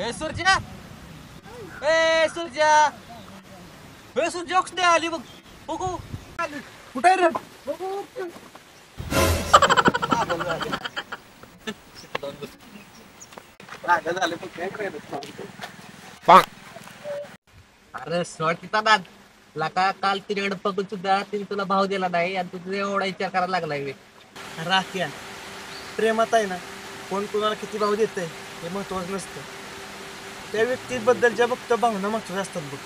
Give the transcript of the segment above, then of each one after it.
ए सुरज्या, ए सुरज्या, ए सुरज्या कुठे आली बघ बघू कुठे रे बघू. अरे सोड तिथं दाद लका काल तिच्याकडे बघून सुद्धा तिने तुला भाव दिला नाही आणि तू तुझा एवढा विचार करायला लागलाय. राख्या प्रेमात आहे ना, कोण कोणाला किती भाव देतंय हे महत्वाचं नसतं. त्या व्यक्तीबद्दलच्या फक्त भावना महत्वाच्या असतात बघ.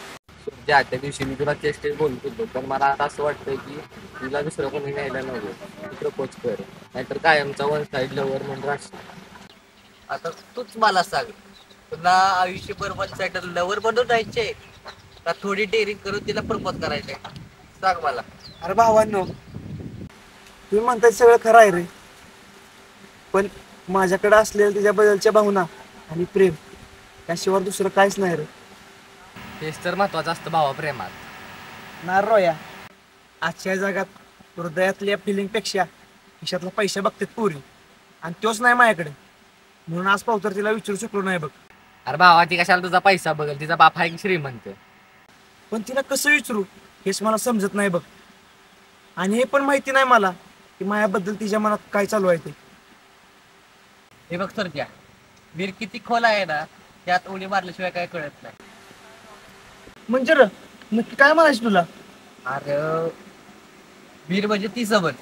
ज्या त्या दिवशी मी तुला चेष्ट बोलत होतो, पण मला आता असं वाटतंय की तुला दुसरं कोणी न्यायला नव्हतं. तू प्रपोज कर, नाहीतर कायमचा वन साईड लवर म्हणून राहशील. आता तूच मला सांग, तुला आयुष्यभर वन साईड लवर बनून राहायचे का थोडी डेअरिंग करून तिला प्रपोज करायचंय? सांग मला. अरे भावांनो, तुम्ही म्हणताय सगळं खरं आहे रे, पण माझ्याकडे असलेल्या त्याच्याबद्दलच्या भावना आणि प्रेम त्याशिवाय दुसरं काहीच नाही रे. तेच तर महत्वाचं असतं भावा प्रेमात. ना रोया, आजच्या जगात हृदयातल्या फिलिंगपेक्षा खिशातला पैसा बघतात पोरी, आणि तोच नाही माझ्याकडे, म्हणून आज पावतर तिला विचारू शकलो नाही बघ. अरे भावा, ती कशाला तुझा पैसा बघल? तिचा बाप आहे की श्रीमंत. पण तिला कसं विचारू हेच मला समजत नाही बघ. आणि हे पण माहिती नाही मला की माझ्याबद्दल तिच्या मनात काय चालू आहे ते. हे बघ सर, त्या वीर किती खोल आहे ना, त्यात उडी मारल्याशिवाय काय कळत नाही. म्हणजे र नक्की काय म्हणायचं तुला? अरे वीर म्हणजे ती सबल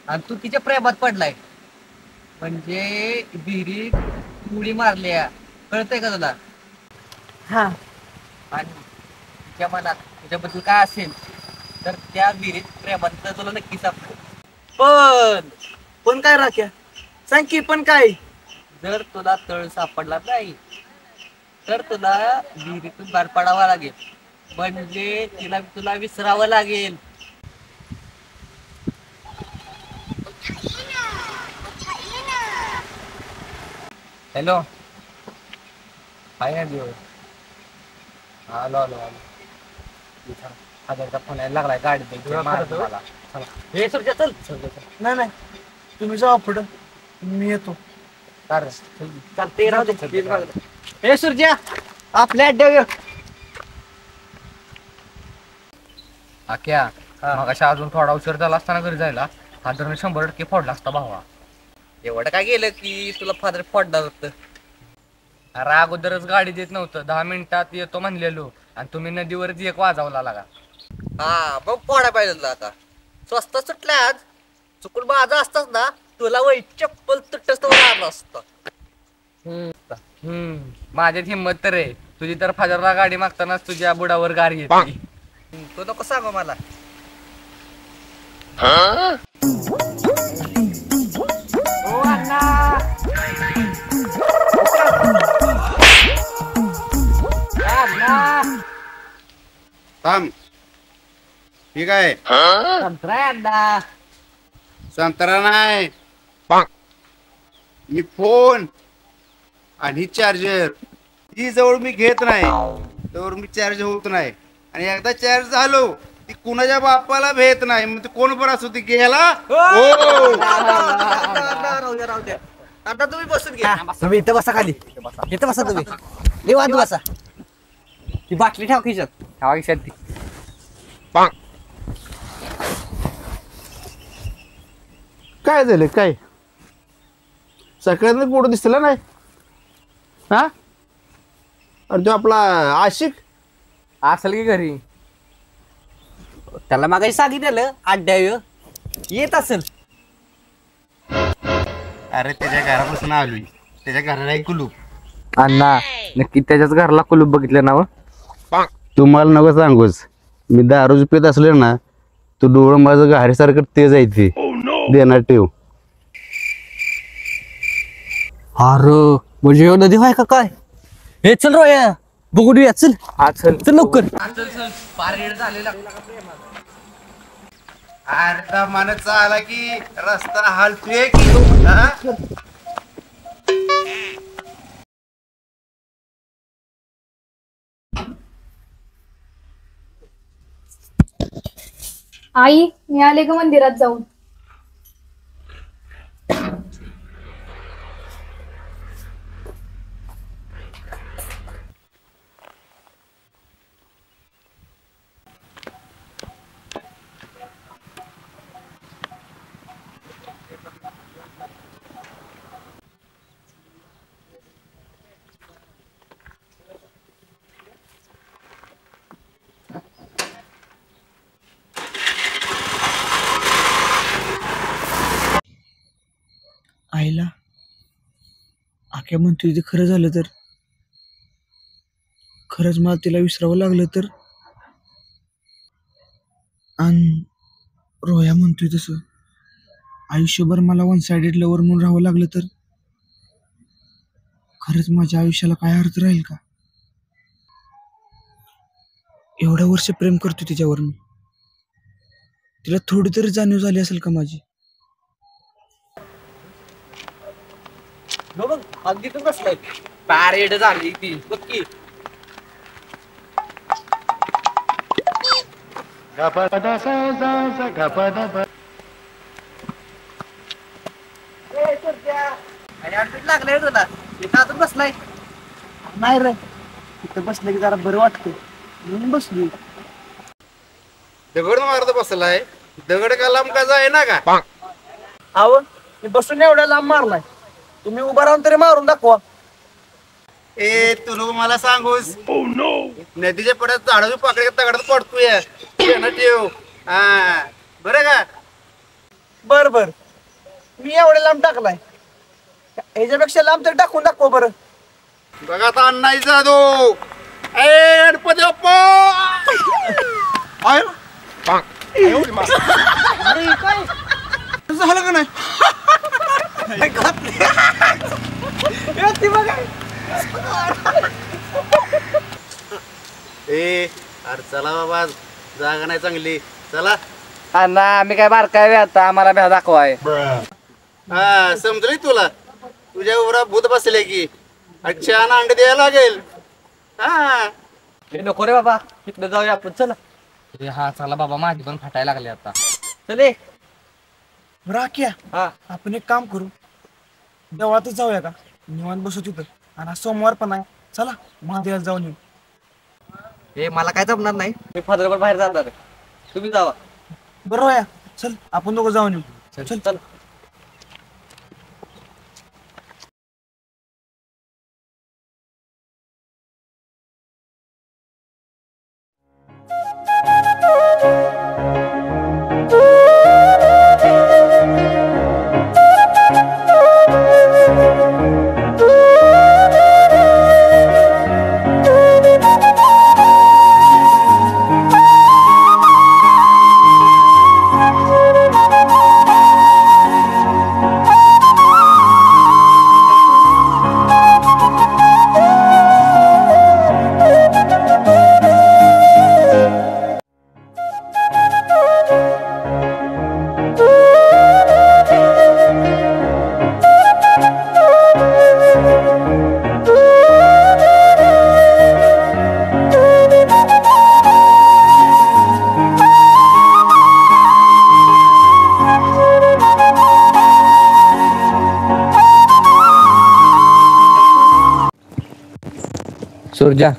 आणि तू तिच्या प्रेमात पडलाय म्हणजे विहिरीत उडी मारल्या, कळतंय का तुला? हा, आणि तिच्या मनात तुझ्याबद्दल काय असेल तर त्या विहिरीत प्रेमात तर तुला नक्की सापडेल. पण काय राख्या, सांग की पण काय? जर तुला तळ सापडला नाही तर तुला विहिरीतून बाहेर पडावा लागेल, म्हणजे तिला तुला विसरावं लागेल. हॅलो, हाय आलो आलो आलो हजारचा फोन यायला लागलाय गाडीत. हे सुरजा चल. नाही तुम्ही जावा पुढं, मी येतो. चालते राहू दे. हे सुरजा आपल्या अड्ड्यावर आक्या. मग अशा अजून थोडा उशीर झाला असताना घरी जायला फादरने 100% फोडला असता भावा. एवढं काय गेलं की तुला फादर फोडणार होतं? अरे अगोदरच गाडी देत नव्हतं, 10 मिनिटात येतो म्हणलेलो आणि तुम्ही नदीवरच एक वाजवला लागा. हा मग फोडा पाहिजे तुला. आता स्वस्त सुटल्या आज, चुकून माझा असताच ना तुला वय चप्पल तुटस आला असतं. माझ्यात हिंमत तर आहे, तुझी तर फादरला गाडी मागतानाच तुझ्या बुडावर गाडी येते. तू नको सांगू मला. थांब, ठीक आहे. संत्रा नाही, मी फोन आणि चार्जर ती जवळ मी घेत नाही, तर मी चार्ज होत नाही. आणि एकदा चार्ज झालो ती कुणाच्या बापाला भेट नाही, मग ती कोण पण असो ती गेला. आता तुम्ही बसून घ्या. तुम्ही इथं बसा, खाली इथं बसा, तुम्ही निवांत बसा. ती बाटली ठेवा खिशात, ठेवा खिशात ती. काय झालं काय? सकाळी पुढं दिसला नाही हा? अरे तो आपला आशिक असेल की घरी? त्याला मागाशी सांगितलं अड्ड्यावर येत असेल. अरे त्याच्या घरापासून आलोय, त्याच्या घराला एक कुलूप. अण्णा नक्की त्याच्याच घराला कुलूप बघितलं ना? तुम्हाला नको सांगूच, मी दारू पित असले ना, तो डोळं माझं घारीसारखं तेज आहे ते देणार ठेव. अरे म्हणजे ह्यो नदी व्हाय का काय? हे चल रोया बघू देऊया, चल चल लवकर. अर्धा माणूस आला की रस्ता हालतोय की हा? आई मी आले का मंदिरात जाऊन? आईला आख्या म्हणतोय ते खरं झालं तर, खरंच मला तिला विसरावं लागलं तर, आणि रोया म्हणतोय तसं आयुष्यभर मला वन साइडेड लवर म्हणून राहावं लागलं तर, खरंच माझ्या आयुष्याला काय अर्थ राहील का? एवढ्या वर्ष प्रेम करतो तिच्यावर मी, तिला थोडी तरी जाणीव झाली असेल का माझी? बघ अगदी तर बसलाय पॅरेड झाली ती बघ की. लागलंय तुला इथं अजून बसलाय. नाही रे, तिथं बसलं की जरा बरं वाटतं म्हणून बसली. दगड मारत बसलाय, दगड का लांब का जाय ना का? आव मी बसून एवढ्या लांब मारलाय, तुम्ही उभा राहून तरी मारून दाखवा. ए तू नको मला सांगूस. नदीच्या पड्यात झाडाची पाकळी दगडात पडतोय ठेव. हा बरं का? बर बर, मी एवढ्या लांब टाकलाय, ह्याच्यापेक्षा लांब तरी टाकून दाखवा बरं. बघा आता अण्णाई जाधव. ए गणपती बाप्पा. आय झालं का नाही? ए अरे चला बाबा, जागा नाही चांगली, चला. अण्णा आम्ही काय बारकाय आता आम्हाला भ्या दाखवाय. हा समजली तुला, तुझ्या उरा भूत बसले की अच्छा अंड द्यायला लागेल. हा नको रे बाबा, इकडे जाऊया आपण चला. हा चला बाबा, माझी पण फाटायला लागली आता. चले राख्या, हा आपण एक काम करू, देवळातच जाऊया का? निवांत बसू तिथं, आणि आज सोमवार पण आहे, चला महादेवाला जाऊन येऊ. हे मला काय जमणार नाही, मी फादरवर बाहेर जाणार आहे. तुम्ही जावा. बरं रोया, चल आपण दोघं जाऊन येऊ. चल चल. सुरजा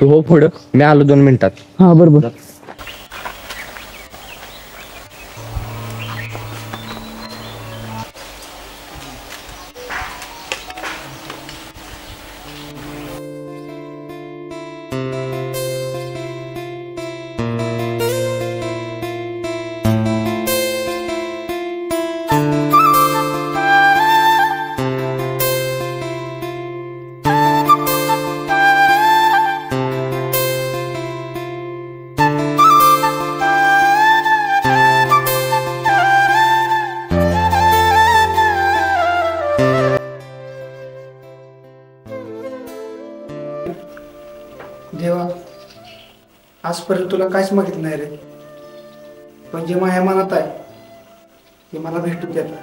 तू हो पुढं, मी आलो 2 मिनिटात. हा बरोबर. देवा, आजपर्यंत तुला काहीच मागितलं नाही रे, पण जे माझ्या मनात आहे ते मला भेटू देता.